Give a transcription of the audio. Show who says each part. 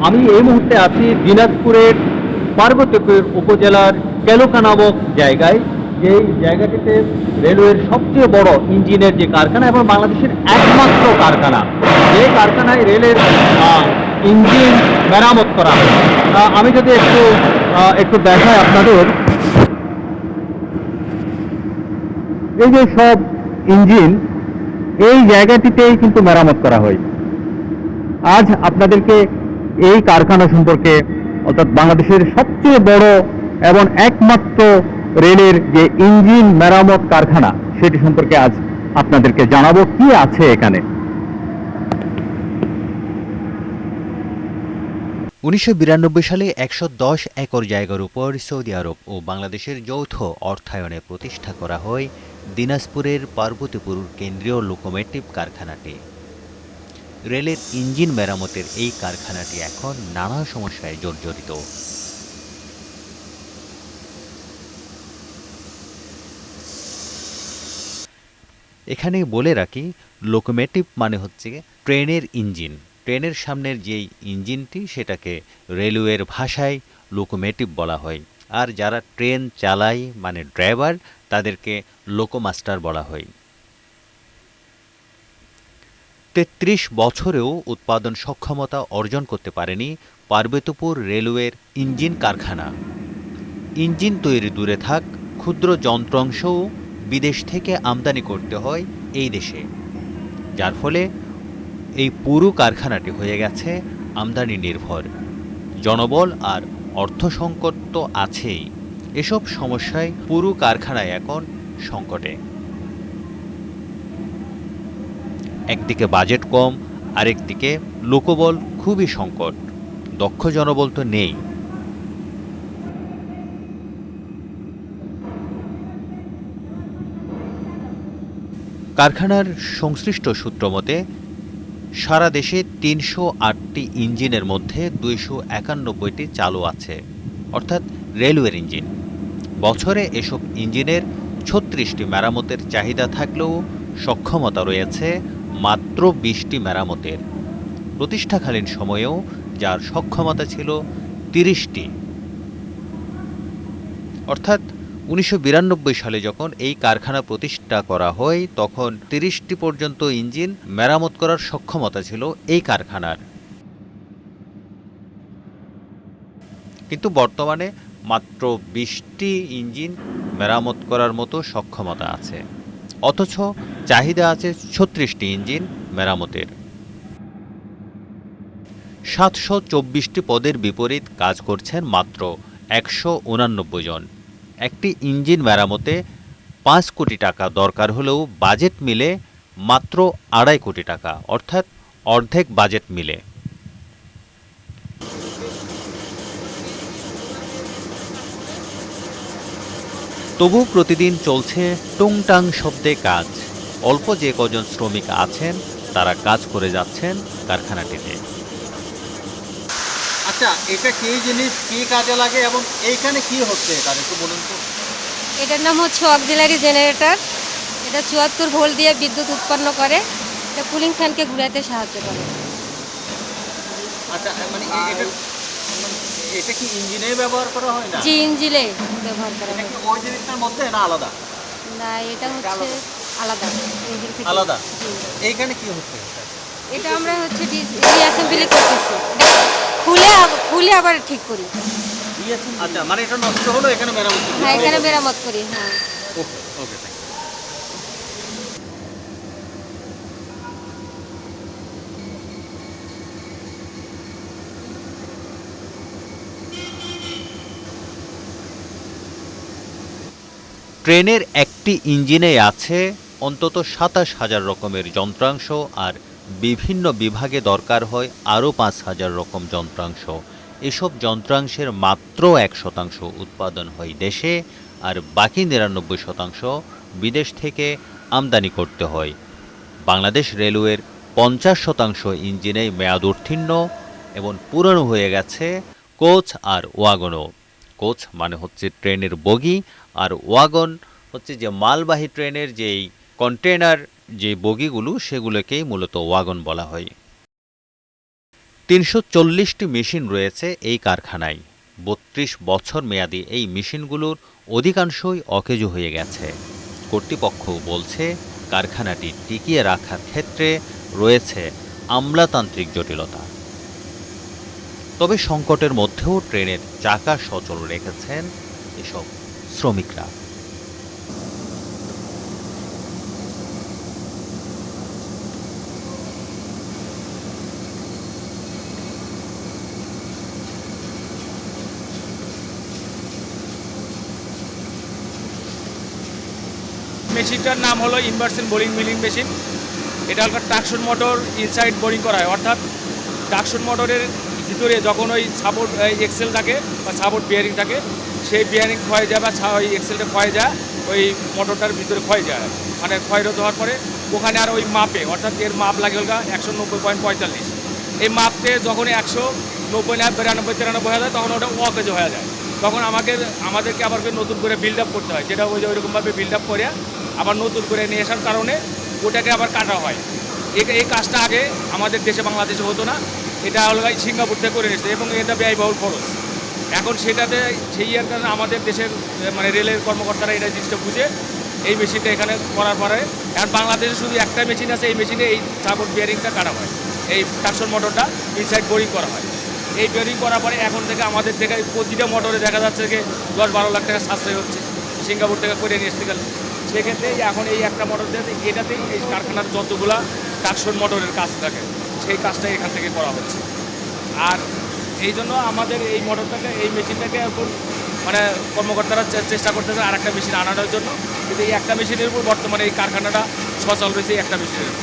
Speaker 1: আমি এই মুহূর্তে আছি দিনাজপুরের পার্বতীপুর উপজেলার কেলোকা নামক জায়গায়, যেই জায়গাটিতে রেলওয়ের সবচেয়ে বড় ইঞ্জিনের যে কারখানা এবং বাংলাদেশের একমাত্র কারখানা, যে কারখানায় রেলের ইঞ্জিন মেরামত করা হয়। আমি যদি একটু একটু দেখাই আপনাদের, এই যে সব ইঞ্জিন এই জায়গাটিতেই কিন্তু মেরামত করা হয়। আজ আপনাদেরকে এই কারখানা সম্পর্কে, অর্থাৎ বাংলাদেশের সবচেয়ে বড় এবং একমাত্র রেলের যে ইঞ্জিন মেরামত কারখানা, সেটি সম্পর্কে আজ আপনাদেরকে জানাবো কি আছে এখানে।
Speaker 2: 1992 সালে 110 একর জায়গার উপর সৌদি আরব ও বাংলাদেশের যৌথ অর্থায়নে প্রতিষ্ঠা করা হয় দিনাজপুরের পার্বতীপুর কেন্দ্রীয় লোকোমোটিভ কারখানাটি। রেলের ইঞ্জিন মেরামতের এই কারখানাটি এখন নানা সমস্যায় জর্জরিত। এখানে বলে রাখি, লোকোমোটিভ মানে হচ্ছে ট্রেনের ইঞ্জিন। ট্রেনের সামনের যেই ইঞ্জিনটি, সেটাকে রেলওয়ের ভাষায় লোকোমোটিভ বলা হয়। আর যারা ট্রেন চালায় মানে ড্রাইভার, তাদেরকে লোকোমাস্টার বলা হয়। ৩৩ বছরেও উৎপাদন সক্ষমতা অর্জন করতে পারেনি পার্বতীপুর রেলওয়ের ইঞ্জিন কারখানা। ইঞ্জিন তৈরি দূরে থাক, ক্ষুদ্র যন্ত্রাংশও বিদেশ থেকে আমদানি করতে হয় এই দেশে, যার ফলে এই পুরো কারখানাটি হয়ে গেছে আমদানি নির্ভর। জনবল আর অর্থ সংকট তো আছেই। এসব সমস্যায় পুরো কারখানায় এখন সংকটে। একদিকে বাজেট কম, আরেকদিকে লোকবল খুবই সংকট। দক্ষ জনবল তো নেই। কারখানার সংশ্লিষ্ট সূত্র মতে, সারা দেশে ৩০৮টি ইঞ্জিনের মধ্যে ২৯১টি চালু আছে, অর্থাৎ রেলওয়ের ইঞ্জিন। বছরে এসব ইঞ্জিনের ৩৬টি মেরামতের চাহিদা থাকলেও সক্ষমতা রয়েছে মাত্র ২০টি মেরামতের। প্রতিষ্ঠাকালীন সময়েও যার সক্ষমতা ছিল ৩০টি। অর্থাৎ ১৯৯২ সালে যখন এই কারখানা প্রতিষ্ঠা করা হয়, তখন ৩০টি পর্যন্ত ইঞ্জিন মেরামত করার সক্ষমতা ছিল এই কারখানার। কিন্তু বর্তমানে মাত্র ২০টি ইঞ্জিন মেরামত করার মতো সক্ষমতা আছে, অথচ চাহিদা আছে ৩৬টি ইঞ্জিন মেরামতের। ৭২৪টি পদের বিপরীত কাজ করছেন মাত্র ১৮৯ জন। একটি ইঞ্জিন মেরামতে ৫ কোটি টাকা দরকার হলেও বাজেট মিলে মাত্র ২.৫ কোটি টাকা, অর্থাৎ অর্ধেক বাজেট মিলে। তবু প্রতিদিন চলছে টুংটাং শব্দে কাজ। অল্প যে কজন শ্রমিক আছেন, তারা কাজ করে যাচ্ছেন কারখানাটিতে।
Speaker 1: আচ্ছা, এটা কি জিনিস, কি কাজে লাগে এবং এইখানে কি হচ্ছে তার একটু বলুন তো।
Speaker 3: এটার নাম হচ্ছে অক্সিলারি জেনারেটর। এটা ৭৪ ভোল্ট দিয়ে বিদ্যুৎ উৎপন্ন করে। এটা কুলিং ফ্যানকে ঘুরাতে সাহায্য করে।
Speaker 1: আচ্ছা, মানে এটা কি ইঞ্জিনে ব্যবহার করা হয় না?
Speaker 3: জি, ইঞ্জিনে ব্যবহার করা
Speaker 1: এটা
Speaker 3: হয়।
Speaker 1: কি ওই জিনিসটার মধ্যে না আলাদা?
Speaker 3: না, এটা হচ্ছে আলাদা ইঞ্জিন থেকে।
Speaker 1: আলাদা।
Speaker 3: জি।
Speaker 1: এইখানে কি হচ্ছে?
Speaker 3: এটা আমরা হচ্ছে রিঅ্যাসেম্বলি করতেছি। খুলে আবার ঠিক করি।
Speaker 1: আচ্ছা, মানে এটা নষ্ট হলো, এখানে মেরামত করতে
Speaker 3: হ্যাঁ,
Speaker 1: হবে।
Speaker 3: এখানে মেরামত করি। হ্যাঁ।
Speaker 1: ওকে, ওকে, থ্যাংক ইউ।
Speaker 2: ট্রেনের একটি ইঞ্জিনে আছে অন্তত ২৭,০০০ রকমের যন্ত্রাংশ, আর বিভিন্ন বিভাগে দরকার হয় আরও ৫,০০০ রকম যন্ত্রাংশ। এসব যন্ত্রাংশের মাত্র ১% উৎপাদন হয় দেশে, আর বাকি ৯৯% বিদেশ থেকে আমদানি করতে হয়। বাংলাদেশ রেলওয়ের ৫০% ইঞ্জিনেই মেয়াদ উত্তীর্ণ এবং পুরনো হয়ে গেছে কোচ আর ওয়াগনও। কোচ মানে হচ্ছে ট্রেনের বগি, আর ওয়াগন হচ্ছে যে মালবাহী ট্রেনের যেই কন্টেনার যে বগিগুলো, সেগুলোকেই মূলত ওয়াগন বলা হয়। 340টি মেশিন রয়েছে এই কারখানায়। 32 বছর মেয়াদী এই মেশিনগুলোর অধিকাংশই অকেজো হয়ে গেছে। কর্তৃপক্ষ বলছে কারখানাটি টিকিয়ে রাখার ক্ষেত্রে রয়েছে আমলাতান্ত্রিক জটিলতা। তবে সংকটের মধ্যেও ট্রেনের চাকা সচল রেখেছেন এসব শ্রমিকরা।
Speaker 4: মেশিনটার নাম হলো ইনভার্সন বোরিং মিলিং মেশিন। এটা হলো ট্রাকশন মোটর ইনসাইড বোরিং করা হয়, অর্থাৎ ট্রাকশন মোটরের ভিতরে যখন ওই সাপোর্ট এক্সেল থাকে বা সাপোর্ট বিয়ারিং থাকে, সেই বিয়ারিং ক্ষয় যায় বা ওই এক্সেলটা ক্ষয় যায়, ওই মোটরটার ভিতরে ক্ষয় যায়, মানে ক্ষয়রত হওয়ার পরে ওখানে আর ওই মাপে, অর্থাৎ এর মাপ লাগে হলো 190.45। এই মাপতে যখন 190 না 92 93 হয়ে যায়, তখন ওটা অকেজো হয়ে যায়। তখন আমাদেরকে আবার নতুন করে বিল্ড আপ করতে হয়, যেটা ওইরকমভাবে বিল্ড আপ করে আবার নতুন করে নিয়ে আসার কারণে ওটাকে আবার কাটা হয়। এই কাজটা আগে আমাদের দেশে বাংলাদেশে হতো না, এটা হলো সিঙ্গাপুর থেকে করে নিচ্ছে এবং এটা ব্যয়বহুল খরচ। এখন সেটাতে সেই ইয়ার কারণে আমাদের দেশের মানে রেলের কর্মকর্তারা এটা জিনিসটা বুঝে এই মেশিনটা এখানে করার পরে এখন বাংলাদেশে শুধু একটা মেশিন আছে, এই মেশিনে এই সাপোর্ট বিয়ারিংটা কাটা হয়, এই ট্রাকশন মোটরটা ইনসাইড বোরিং করা হয়। এই বিয়ারিং করার পরে এখন থেকে আমাদের থেকে প্রতিটা মোটরে দেখা যাচ্ছে যে 10-12 লাখ টাকা সাশ্রয় হচ্ছে সিঙ্গাপুর থেকে করে নিয়ে আসতে গেলে। সেক্ষেত্রে এখন এই একটা মোটর দিয়ে এটাতেই এই কারখানার যতগুলা ট্রাকশন মোটরের কাজ থাকে সেই কাজটাই এখান থেকে করা হচ্ছে। আর এই জন্য আমাদের এই মোটরটাকে, এই মেশিনটাকে এখন মানে কর্মকর্তারা চেষ্টা করতেছে আর একটা মেশিন আনানোর জন্য, কিন্তু এই একটা মেশিনের উপর বর্তমানে এই কারখানাটা সচল রয়েছে এই একটা মেশিনের।